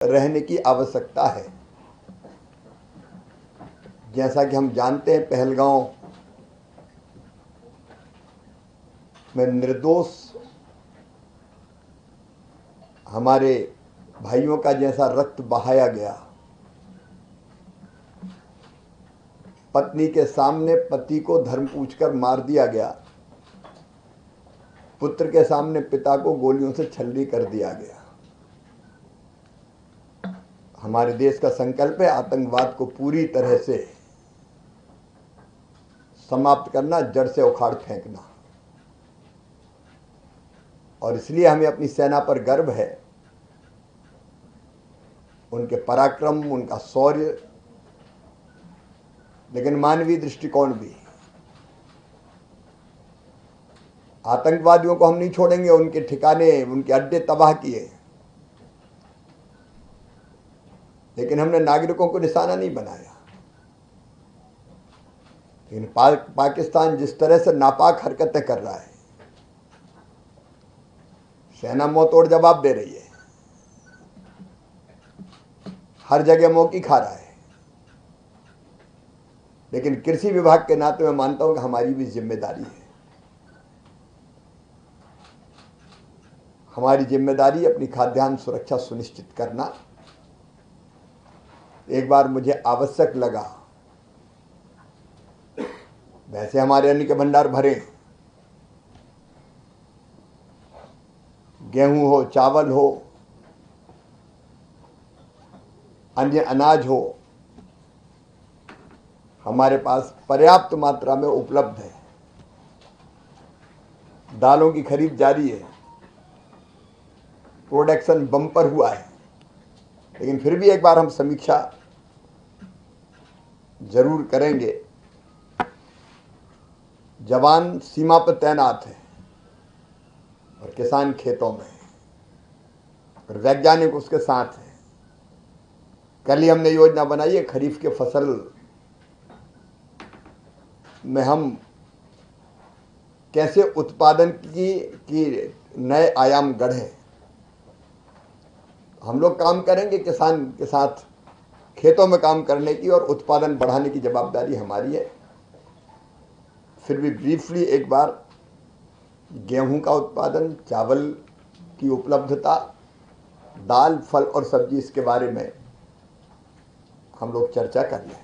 रहने की आवश्यकता है। जैसा कि हम जानते हैं, पहलगांव में निर्दोष हमारे भाइयों का जैसा रक्त बहाया गया, पत्नी के सामने पति को धर्म पूछकर मार दिया गया, पुत्र के सामने पिता को गोलियों से छल्ली कर दिया गया। हमारे देश का संकल्प है आतंकवाद को पूरी तरह से समाप्त करना, जड़ से उखाड़ फेंकना। और इसलिए हमें अपनी सेना पर गर्व है, उनके पराक्रम, उनका शौर्य, लेकिन मानवीय दृष्टिकोण भी। आतंकवादियों को हम नहीं छोड़ेंगे, उनके ठिकाने, उनके अड्डे तबाह किए, लेकिन हमने नागरिकों को निशाना नहीं बनाया। लेकिन पाकिस्तान जिस तरह से नापाक हरकतें कर रहा है, सेना मुंह तोड़ जवाब दे रही है, हर जगह मौकी खा रहा है। लेकिन कृषि विभाग के नाते मैं मानता हूं कि हमारी भी जिम्मेदारी है। हमारी जिम्मेदारी अपनी खाद्यान्न सुरक्षा सुनिश्चित करना। एक बार मुझे आवश्यक लगा, वैसे हमारे अन्न के भंडार भरे, गेहूं हो, चावल हो, अन्य अनाज हो, हमारे पास पर्याप्त मात्रा में उपलब्ध है। दालों की खरीद जारी है, प्रोडक्शन बम्पर हुआ है। लेकिन फिर भी एक बार हम समीक्षा जरूर करेंगे। जवान सीमा पर तैनात है और किसान खेतों में है और वैज्ञानिक उसके साथ है। कल ही हमने योजना बनाई है, खरीफ के फसल में हम कैसे उत्पादन की नए आयाम गढ़े। हम लोग काम करेंगे किसान के साथ, खेतों में काम करने की और उत्पादन बढ़ाने की जवाबदारी हमारी है। फिर भी ब्रीफली एक बार गेहूं का उत्पादन, चावल की उपलब्धता, दाल, फल और सब्जी, इसके बारे में हम लोग चर्चा कर लें।